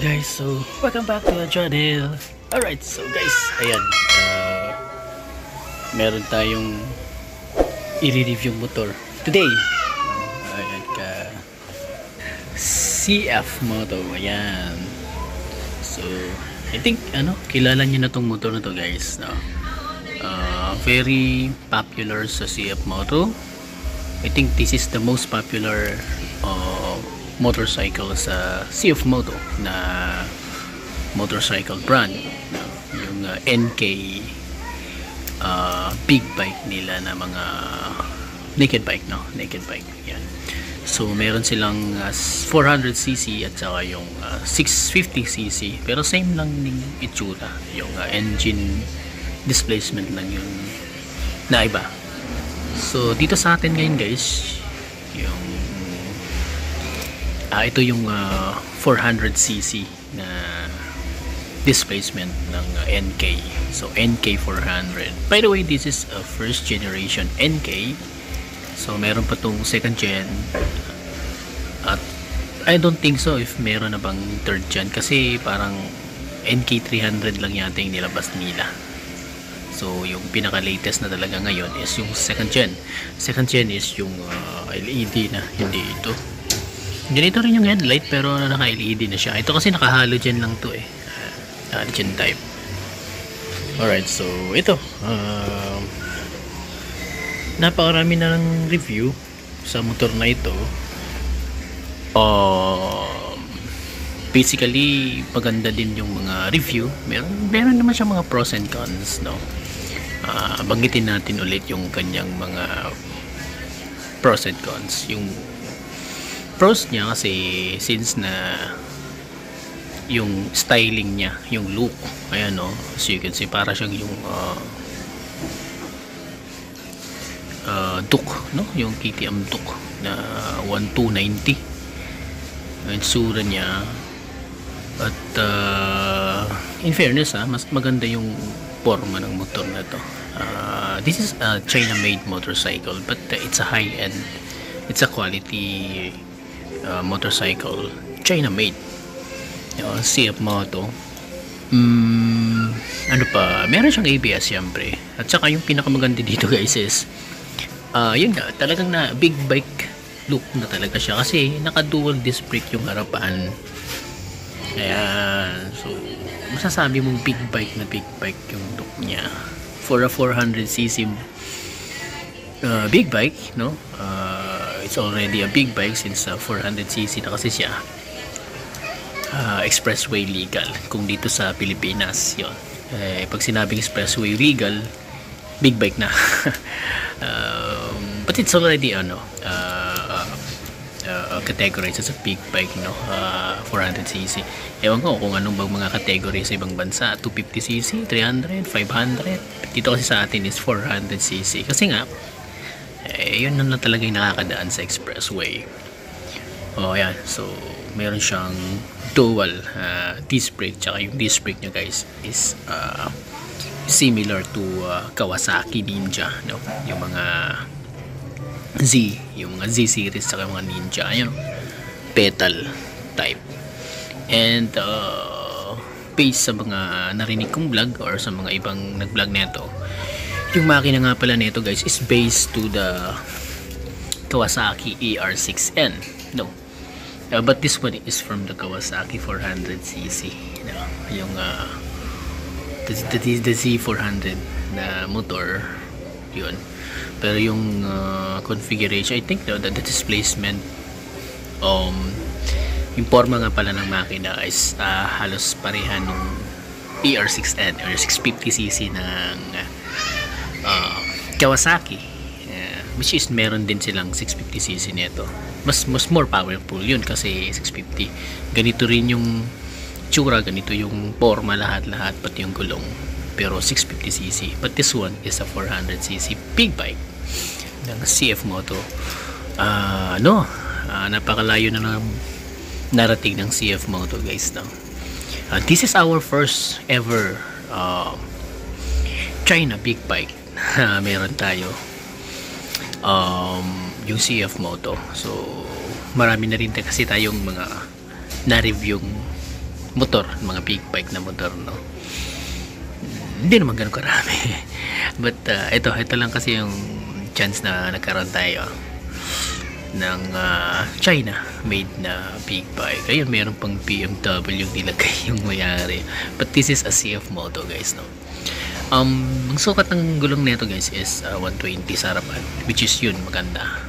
guys, so welcome back to the channel. Alright, so guys, ayan, meron tayong i-review motor today. Ayan ka, CF Moto, ayan. So I think kilala niyo na tong motor na to guys, no? Very popular sa CF Moto. I think this is the most popular motorcycle sa CF Moto na motorcycle brand, no? Yung NK big bike nila na mga naked bike, no? Naked bike, yan. So meron silang 400cc at saka yung 650cc, pero same lang ng itsura, yung engine displacement lang yung naiba. So dito sa atin ngayon guys, yung ito yung 400cc na displacement ng NK. So NK 400. By the way, this is a first generation NK. So meron pa tong second gen. At I don't think so if meron na bang third gen, kasi parang NK 300 lang yata yung nilabas nila. So yung pinaka latest na talaga ngayon is yung second gen. Second gen is yung LED na, hindi ito. Ganito rin yung headlight pero naka-LED na siya. Ito kasi naka-halogen lang to eh. Halogen type. Alright, so ito. Napakarami na ng review sa motor na ito. Basically, maganda din yung mga review. Meron naman siya mga pros and cons, no? Banggitin natin ulit yung kanyang mga pros and cons. Yung pros niya kasi since na yung styling niya, yung look, ayan no, as you can see, para siyang yung Duke, no, yung KTM Duke na 1290 ang itsura niya. At in fairness mas maganda yung forma ng motor na to. This is a China made motorcycle, but it's a high end, it's a quality motorcycle, China made, CF Moto. Ano pa, meron siyang ABS syempre, at saka yung pinakamaganda dito guys is yun nga, talagang na big bike look na talaga siya, kasi naka dual disc brake yung harapan. Ayan, so masasabi mong big bike yung look niya for a 400cc big bike, no? It's already a big bike since 400cc na kasi siya. Expressway legal kung dito sa Pilipinas yun. Pag sinabing expressway legal, big bike na. But it's already categorized as a big bike, no? 400cc. Ewan ko kung anong bang mga category sa ibang bansa, 250cc, 300, 500. Dito kasi sa atin is 400cc kasi nga yun na talaga yung nakakadaan sa expressway. Yan, so meron siyang dual disc brake, tsaka yung disc brake niya guys is similar to Kawasaki Ninja, no? Yung mga yung mga Z series tsaka yung mga Ninja, ayun, pedal type. And based sa mga narinig kong vlog or sa mga ibang nag-vlog neto, yung makina nga pala nito guys is based to the Kawasaki ER6N, no? But this one is from the Kawasaki 400cc, no? Yung the Z400 na motor yun. Pero yung configuration, I think the displacement, yung forma nga pala ng makina is halos pareha nung ER6N or 650cc ng Kawasaki, which is meron din silang 650cc nito. Mas more powerful yun kasi 650. Ganito rin yung tsura, ganito yung forma, lahat pati yung gulong, pero 650cc. But this one is a 400cc big bike ng CF Moto. Napakalayo na ng narating ng CF Moto guys, no? This is our first ever China big bike meron tayo, yung CF Moto. So marami na rin kasi tayong mga na-review motor, mga big bike na motor, no. Hindi naman ganun karami. But ito lang kasi yung chance na nagkaroon tayo ng China made na big bike. Ayun, meron pang BMW yung nilagay yung mayari. But this is a CF Moto, guys, no. Ang sukat ng gulong nito, guys, is 120 sa harapan, which is yun, maganda.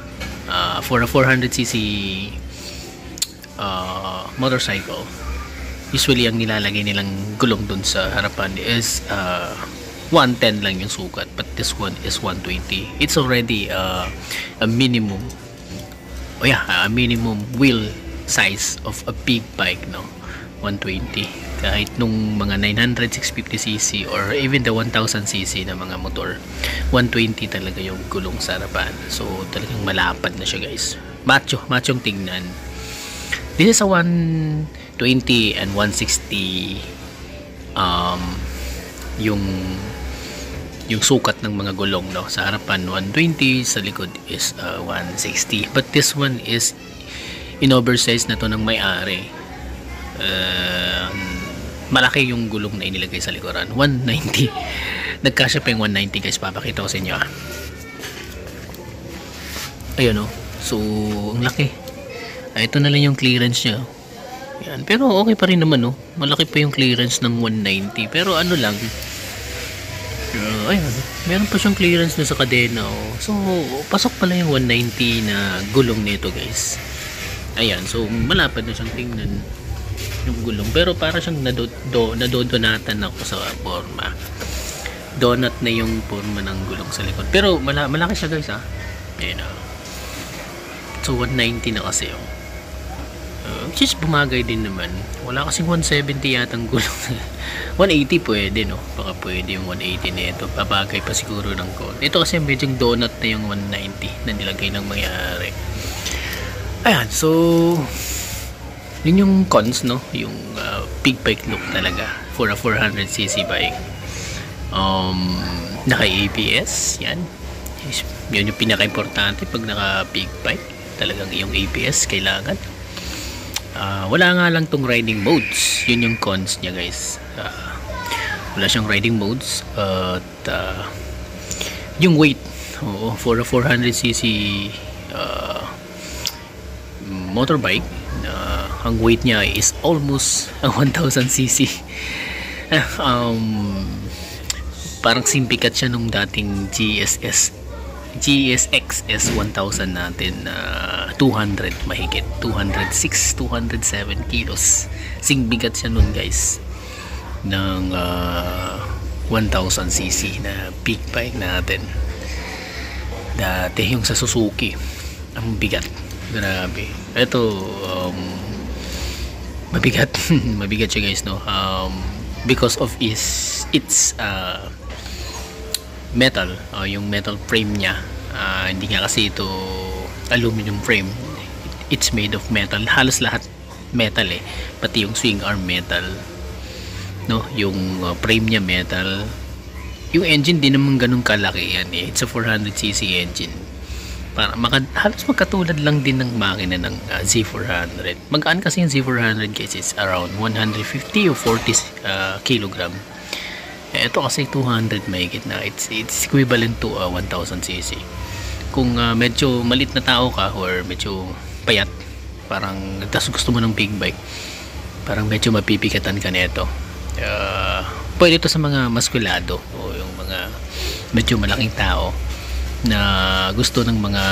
For a 400cc motorcycle, usually ang nilalagay nilang gulong dun sa harapan is 110 lang yung sukat, but this one is 120. It's already a minimum, a minimum wheel size of a big bike, no. 120. Kahit nung mga 900, 650cc or even the 1000cc na mga motor, 120 talaga yung gulong sa harapan. So talagang malapad na siya, guys. Machong tingnan. This is a 120 and 160 yung sukat ng mga gulong, no. Sa harapan 120, sa likod is 160. But this one is in oversize na to ng may-ari. Malaki yung gulong na inilagay sa likuran. 190. Nagkasya pa yung 190, guys. Papakita ko sa inyo. Ayun, no. So ang laki. Ito na lang yung clearance niya. Yan. Pero okay pa rin naman, no. Malaki pa yung clearance ng 190. Pero ano lang, ayun, meron pa siyang clearance na sa kadena, oh. So pasok pala yung 190 na gulong nito, guys. Ayan, so malapad na siyang tingnan yung gulong, pero para siyang nadodonatan ako sa forma. Donut na yung forma ng gulong sa likod, pero malaki siya, guys, ha. Ayan, so 190 na kasi, oh. Which is bumagay din naman. Wala kasing 170 yatang gulong. 180 pwede, no. Baka pwede yung 180 nito. Babagay pa siguro ng konti. Ito kasi medyo donut na yung 190 na nilagay ng may-ari. Ayan, so yun yung cons, no. Yung big bike look talaga for a 400cc bike. Naka ABS, yan. Yun yung pinaka-importante pag naka big bike. Talagang yung ABS kailangan. Wala nga lang tong riding modes. Yun yung cons niya, guys. Wala siyang riding modes. At yung weight, for a 400cc motorbike, ang weight niya is almost 1000cc. Parang simpikat siya nung dating GSX-S 1000 natin, 200 mahigit, 206, 207 kilos. Singbigat siya nun, guys, ng 1000cc na big bike natin. Dati yung sa Suzuki, ang bigat, grabe. Ito mabigat. Mabigat siya, guys, no. Because of its metal, yung metal frame niya. Hindi nga kasi ito aluminum frame, it's made of metal. Halos lahat metal, pati yung swing arm metal, no. Yung frame niya metal. Yung engine din naman ganun kalaki yan, it's a 400cc engine. Para halos magkatulad lang din ng makina ng Z400. Magaan kasi yung Z400, guys, is around 150 o 40 kilogram. Ito kasi 200 mahigit na. It's equivalent to 1000cc. Kung medyo malit na tao ka or medyo payat, parang tas gusto mo ng big bike, parang medyo mapipikatan ka nito. Pwede ito sa mga maskulado o yung mga medyo malaking tao na gusto ng mga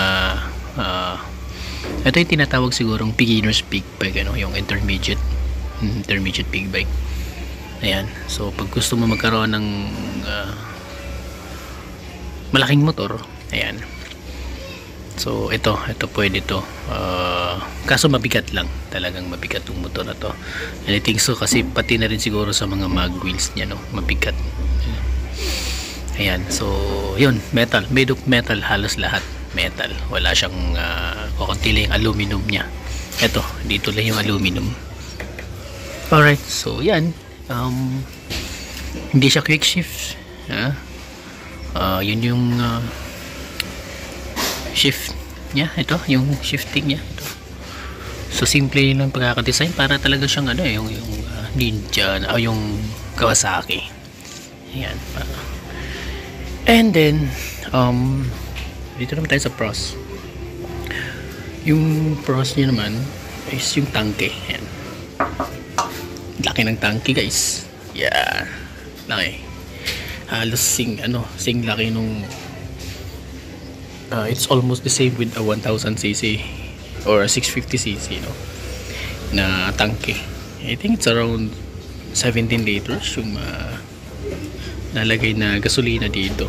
ito yung tinatawag sigurong beginner's big bike, ano, yung intermediate big bike. Ayan, so pag gusto mo magkaroon ng malaking motor, ayan, so ito pwede to. Kaso mabigat lang, talagang mabigat yung motor na to. And I think so kasi pati na rin siguro sa mga mag wheels niya, no, mabigat. Ayan, so yun, metal, made of metal, halos lahat metal. Wala siyang kukunti lang yung aluminum niya. Ito, dito lang yung aluminum. Alright, so yan. Hindi siya quick shift, yun yung shift niya. Ito yung shifting niya, ito. So simple lang pagkakadesign, para talaga siyang yung Ninja na yung Kawasaki. Ayan. And then dito naman tayo sa pros. Yung pros niya naman is yung tangke. Ayan. Laki ng tangke guys. Yeah. Laki. Halos sing laki nung it's almost the same with a 1000cc or a 650cc na tangke. I think it's around 17 liters yung nalagay na gasolina dito.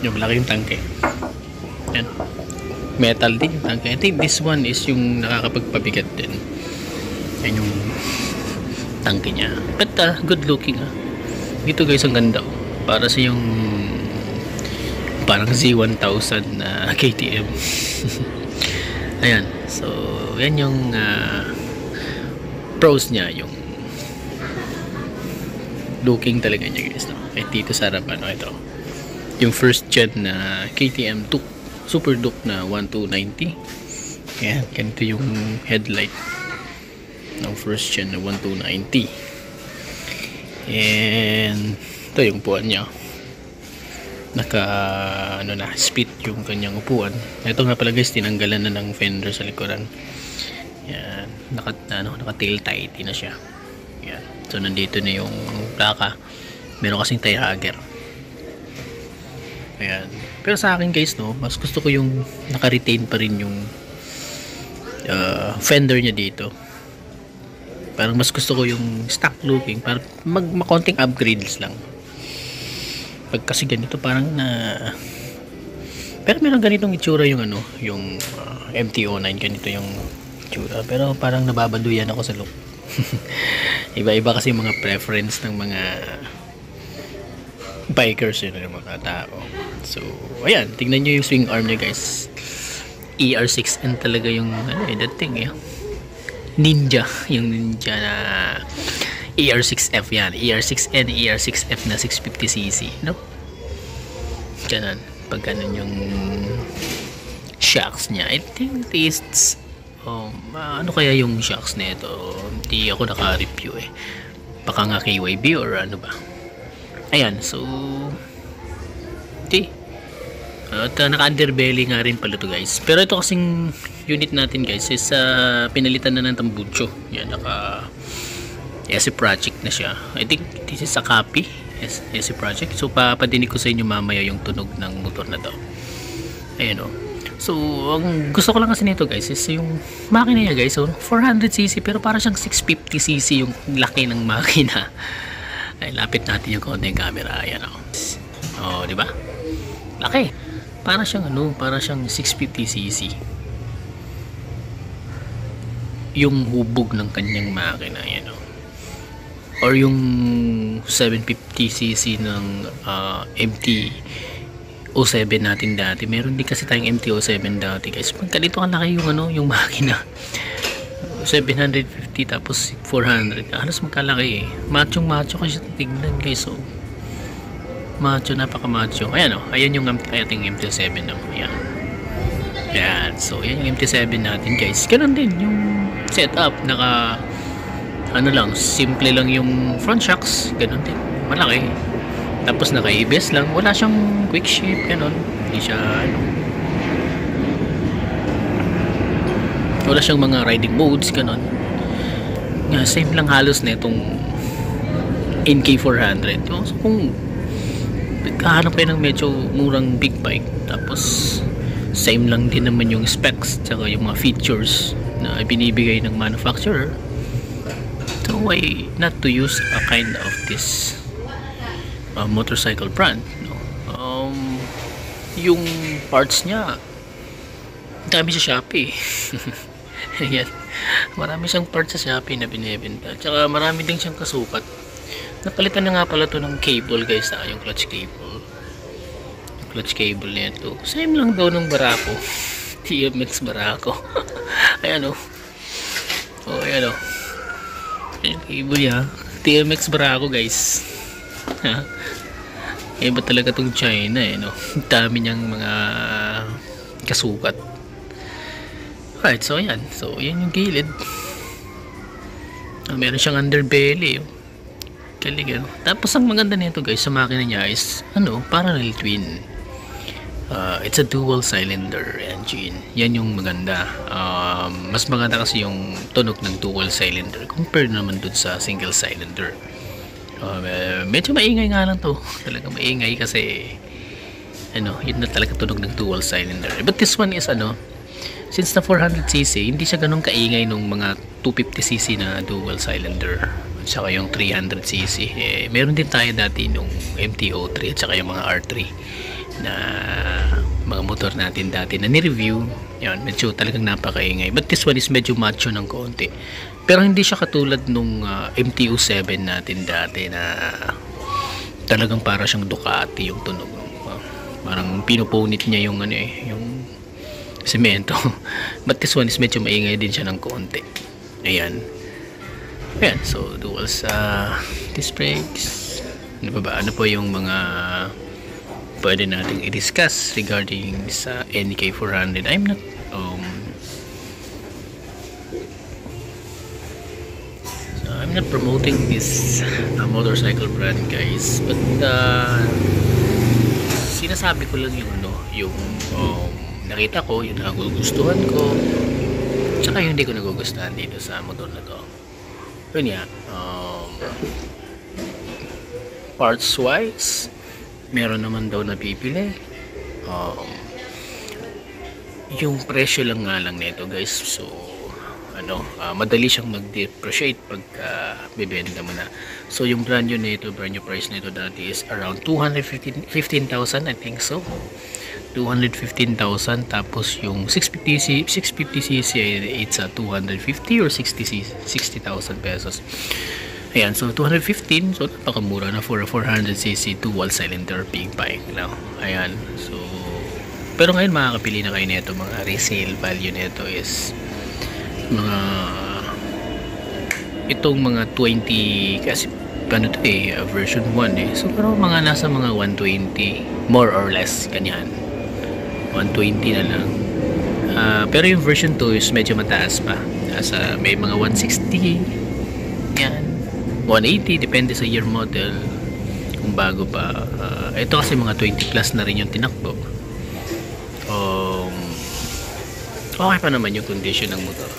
Yung malaki yung tangke. Yan. Metal din yung tangke. I think this one is yung nakakapagpabigat din. Yan yung tangke niya. But good looking dito guys, ang ganda para sa yung parang Z1000 na KTM. Ayan. So yan yung pros niya, yung looking talaga niya guys, At dito sa harapan ito yung first gen na KTM Duke, Super Duke na 1290. Ayan, ganito yung headlight ng first gen na 1290. And ito yung upuan niya, naka split yung kanyang upuan. Ito nga pala guys, tinanggalan na ng fender sa likuran. Yan, naka tail tight na siya. Yan. So nandito na yung plaka. Meron kasing tire hugger. Ayan. Pero sa akin guys, mas gusto ko yung naka-retain pa rin yung fender niya dito. Parang mas gusto ko yung stock looking, parang makonting upgrades lang. Pag kasi ganito parang pero meron ganitong itsura yung yung MT-09, ganito yung itsura, pero parang nababaluyan ako sa look. Iba-iba kasi mga preference ng mga bikers, yung mga tao. So ayan, tingnan nyo yung swing arm niya guys. ER6N talaga yung that thing Ninja, yung Ninja na ER6F yan. ER6N, ER6F na 650cc, ganun. Pag ganun yung shocks niya, I think it's ano kaya yung shocks na ito, hindi ako naka-review baka nga KYB or ano ba. Ayan, so at naka-underbelly nga rin pala to guys. Pero ito kasing unit natin guys is pinalitan na ng tambucho. Yan, naka SC Project na siya. I think this is a copy SC Project. So papadinig ko sa inyo mamaya yung tunog ng motor na to. Ayan So ang gusto ko lang kasi nito guys is yung makina niya guys. So 400cc pero para siyang 650cc yung laki ng makina. Ay, lapit natin yung konting camera. Ayan di ba? Laki. Para siyang para siyang 650cc. Yung hubog ng kanyang makina, or yung 750cc ng MT-07 natin dati. Meron din kasi tayong MT-07 dati guys. Pagkalito ang laki yung yung makina. 750 tapos 400. Halos magkalaki Macho kasi tignan guys. So macho, napaka macho. Ayan ayan yung ating MT-07 Ayan. Ayan. So yan yung MT-7 natin guys. Ganun din yung setup, naka lang, simple lang yung front shocks, ganun din, malaki. Tapos naka ABS lang, wala siyang quick shift, ganun. Hindi siya wala siyang mga riding modes, ganun. Same lang halos na itong NK400. So kung kahanap kayo ng medyo murang big bike, tapos same lang din naman yung specs tsaka yung mga features na binibigay ng manufacturer, so why not to use a kind of this motorcycle brand, yung parts niya dami sa Shopee. Ayan, marami siyang parts sa Shopee na binibenta, tsaka marami din siyang kasukat. Napalitan na nga pala to ng cable guys, yung clutch cable nito same lang daw ng Barako. TMX Barako. Ayan ayan yung cable niya, TMX Barako guys. Iba talaga tong China dami niyang mga kasukat. Alright, so ayan, so yan yung gilid. Meron siyang underbelly. Galing. Tapos ang maganda nito guys sa makina niya is parallel twin. It's a dual cylinder engine. Yan yung maganda. Mas maganda kasi yung tunog ng dual cylinder compared naman dun sa single cylinder. Medyo maingay nga lang to. Talaga maingay kasi yun na talaga tunog ng dual cylinder. But this one is since na 400cc, hindi siya ganun kaingay nung mga 250cc na dual cylinder. At saka yung 300cc. Meron din tayo dati nung MT-03 at saka yung mga R3 na mga motor natin dati na ni-review. Yan, medyo talagang napakaingay. But this one is medyo macho ng konti. Pero hindi siya katulad nung MT-07 natin dati na talagang para siyang Ducati yung tunog. Parang pinupunit niya yung yung semento. But this one is medyo maingay din siya ng konti. Ayan, so dual disc brakes. Ano po yung mga pwede nating i-discuss regarding sa NK400. I'm not promoting this motorcycle brand guys, but sinasabi ko lang yung nakita ko, yung nagugustuhan ko, tsaka yung hindi ko nagugustuhan dito sa motor na to. Yun nga, parts wise meron naman daw na pipili. Yung presyo lang nga lang nito guys, so madali siyang mag-depreciate pag bibenta mo na. So yung brand new price nito dati is around 215,000, I think so. 215,000. Tapos yung 650cc it's 250 or 60,000 pesos. Ayan, so 215, so napakamura na for a 400cc dual cylinder big bike now. Ayan, so pero ngayon makakapili na kayo nito. Mga resale value nito is itong mga 20, kasi version 1 so pero mga nasa mga 120 more or less, ganyan, 120 na lang. Pero yung version 2 is medyo mataas pa, may mga 160, yan, 180, depende sa year model kung bago pa. Ito kasi mga 20 plus na rin yung tinakbo. Okay pa naman yung condition ng motor.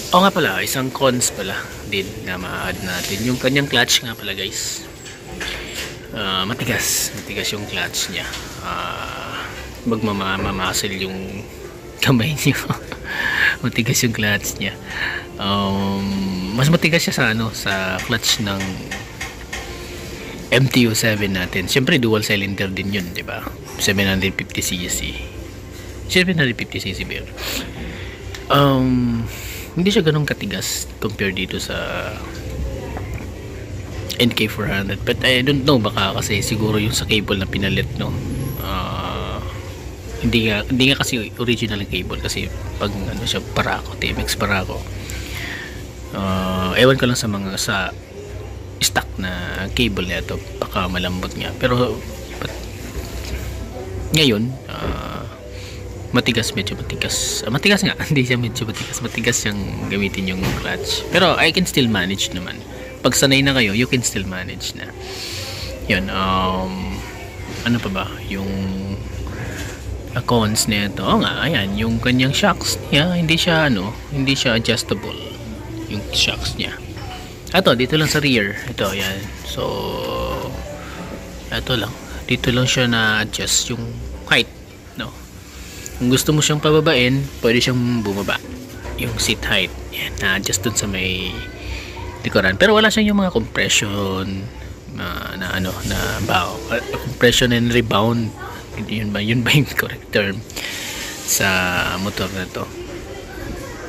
Nga pala, isang cons pala din na ma-add natin, yung kanyang clutch nga pala guys. Matigas yung clutch nya. Magmamamasel yung kamay niyo. Matigas yung clutch nya. Mas matigas siya sa clutch ng MT-07 natin. Siyempre dual cylinder din yun, di ba? 750cc beer. Hindi siya ganun katigas compare dito sa NK400, but I don't know, baka kasi siguro yung sa cable na pinalit, hindi nga kasi original cable, kasi pag siya Paraco, TMX Paraco. Ewan ko lang sa mga stock na cable nito, baka malambot nga, pero ngayon medyo matigas nga. Hindi siya medyo matigas yung gamitin yung clutch, pero I can still manage naman. Pag sanay na kayo, you can still manage na yun. Ano pa ba yung cons nito? Ayan, yung kanyang shocks niya, hindi siya adjustable yung shocks niya. Dito lang sa rear, ito, yan. So dito lang siya na adjust yung height, kung gusto mo siyang pababain, pwede siyang bumaba yung seat height, yan, na-adjust dun sa may likuran. Pero wala siyang yung mga compression na compression and rebound. Yun ba yung correct term sa motor na to?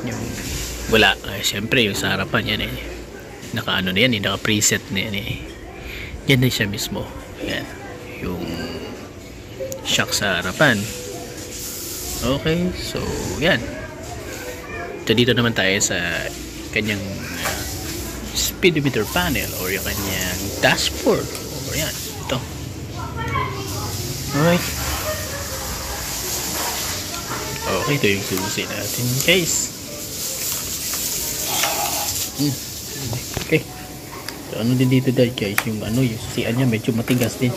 Yung wala, syempre yung sa harapan yan naka preset na yan yan na siya mismo. Yan yung shock sa harapan. Okay, so yan. So dito naman tayo sa kanyang speedometer panel or yung kanyang dashboard. O yan, ito. Alright. Okay, ito yung susi natin guys. So, ano din dito dahil guys, yung yung susian niya medyo matigas din.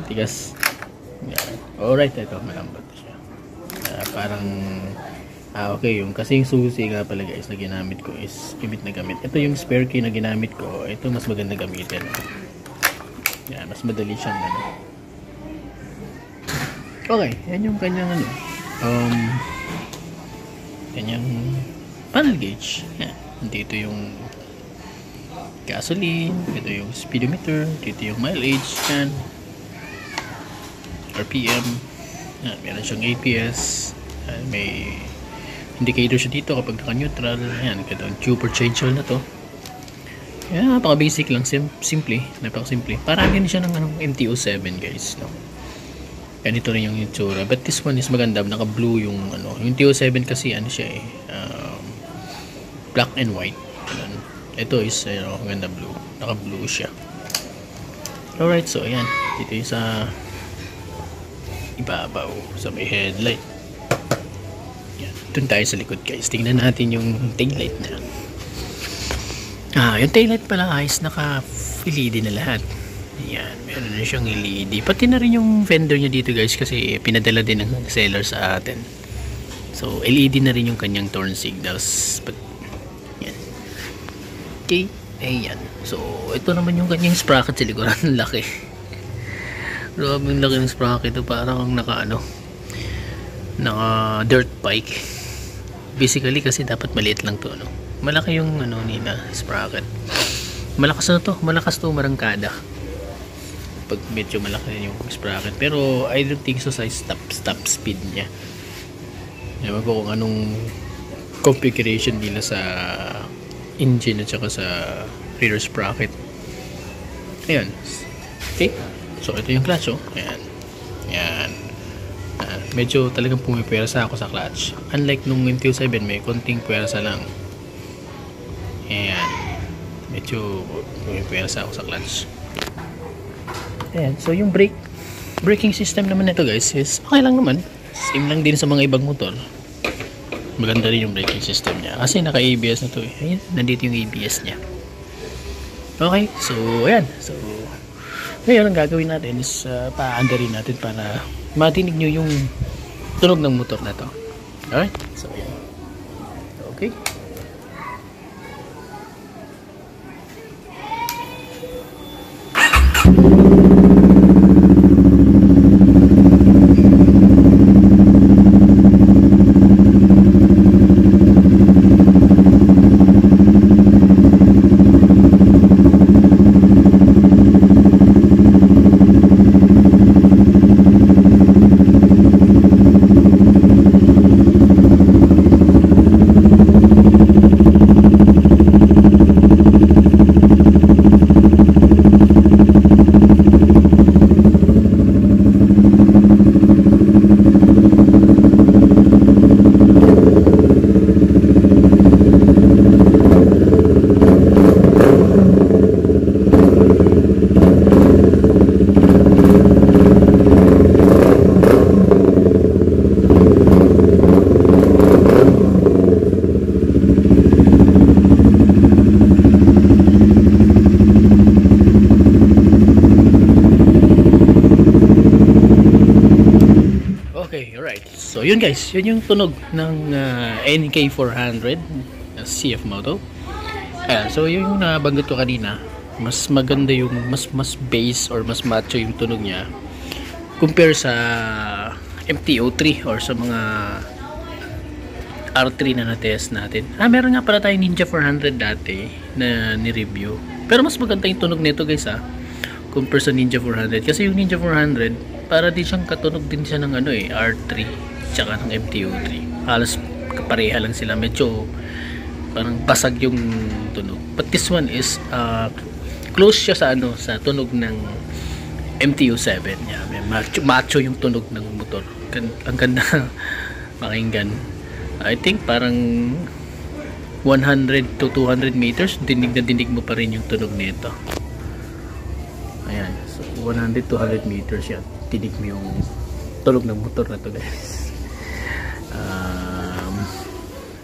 Matigas. Yan. Alright, ito malambot siya. Parang okay, kasi yung susi nga pala guys na ginamit ko is gamit na gamit. Ito yung spare key na ginamit ko. Ito mas maganda gamitin. Yan, mas madali siyang Okay, yan yung kanyang kanyang panel gauge. Yan. Dito yung gasoline, dito yung speedometer, dito yung mileage, yan. RPM. Yan, meron siyang APS. Yan, may indicator siya dito kapag naka-neutral. Yan, ito super change na to. Yan, napaka-basic lang, simple, napaka-simple. Parang din siya ng MTO7 guys, no. Ganito rin yung itsura. But this one is maganda, naka-blue yung yung MTO7 kasi siya black and white. Yan. Ito is maganda blue. Naka-blue siya. Alright, so ayan. Dito yung sa ibabaw sa may headlight. Yan. Doon tayo sa likod guys. Tingnan natin yung taillight na. Yung taillight pala guys, naka-LED na lahat. Yan, meron na siyang LED. Pati na rin yung vendor niya dito guys kasi pinadala din ng seller sa atin. So, LED na rin yung kanyang turn signals. Yan. Okay, ayan. So, ito naman yung kanyang sprocket sa likuran. Laki. Grabe yung laki ng sprocket. Ito parang naka dirt bike. Basically kasi dapat maliit lang to, no? Malaki yung nila sprocket. Malakas to marangkada. Pag medyo malaki yung sprocket. Pero I don't think so sa stop speed niya. Ewan ko kung anong configuration nila sa engine at saka sa rear sprocket. Ayan. Okay. So ito yung clutch, oh. Ayan. Ayan. Medyo talagang pumipwersa ako sa clutch. Unlike nung MTO7, may konting pwersa lang. Ayan. Medyo pumipwersa ako sa clutch. Ayan. So yung braking system naman nito guys is okay lang naman. Same lang din sa mga ibang motor. Maganda rin yung braking system niya. Kasi naka-ABS na to eh. Ayan. Nandito yung ABS niya. Okay. So ayan. So ngayon ang gagawin natin is paanda rin natin para matinig nyo yung tunog ng motor na to. Alright? So ayan. Okay. So yun guys, yun yung tunog ng NK400 CF Moto. Ayan, so yung nabanggit ko kanina, mas maganda yung mas bass or mas macho yung tunog niya compare sa MTO3 or sa mga R3 na na-test natin. Meron nga pala tayong Ninja 400 dati na ni-review. Pero mas maganda yung tunog nito guys compare sa Ninja 400. Kasi yung Ninja 400 para din siyang katunog din siya ng R3 tsaka ng MTO3. Halos kapareha lang sila. Medyo parang basag yung tunog. But this one is close siya sa sa tunog ng MTO7. Yeah, macho yung tunog ng motor. Ang ganda pakinggan. I think parang 100 to 200 meters dinig na dinig mo pa rin yung tunog nito. Ayan, so 100 to 100 meters yan. Dinig mo yung tunog ng motor na to guys.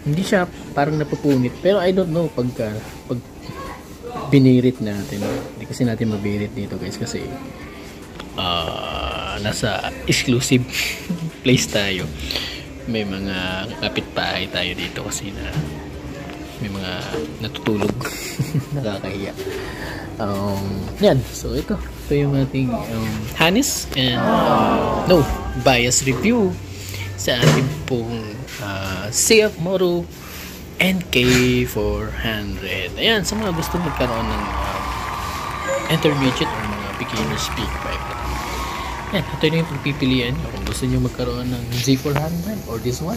Hindi siya parang napupunit, pero I don't know pag binirit natin. Hindi kasi natin mabirit dito guys kasi nasa exclusive place tayo. May mga kapitbahay tayo dito kasi na may mga natutulog. Nakakahiya. Yan. So ito yung ating honest and no bias review sa ating pong CF Moto NK400. Ayan, sa mga gusto magkaroon ng intermediate or mga beginner's peak bike. Ayan, ito na yung pagpipilian nyo kung gusto nyo magkaroon ng Z400 or this one,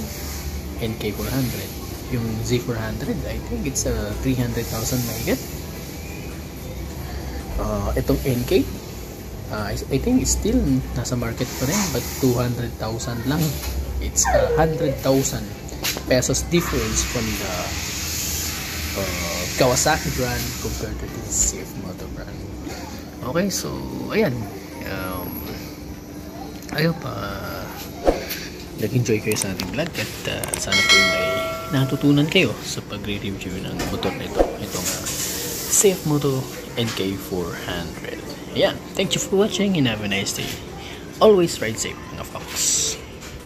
NK400. Yung Z400, I think it's 300,000 mahigit. Itong NK, I think it's still nasa market pa rin, but 200,000 lang. It's 100,000 pesos difference from the Kawasaki brand compared to the CF Moto brand. Okay, so ayan, ayaw pa nag-enjoy kayo sa ating vlog at sana po may natutunan kayo sa pagre-review ng motor nito, itong CF Moto NK400. Ayan, thank you for watching and have a nice day. Always ride safe mga folks.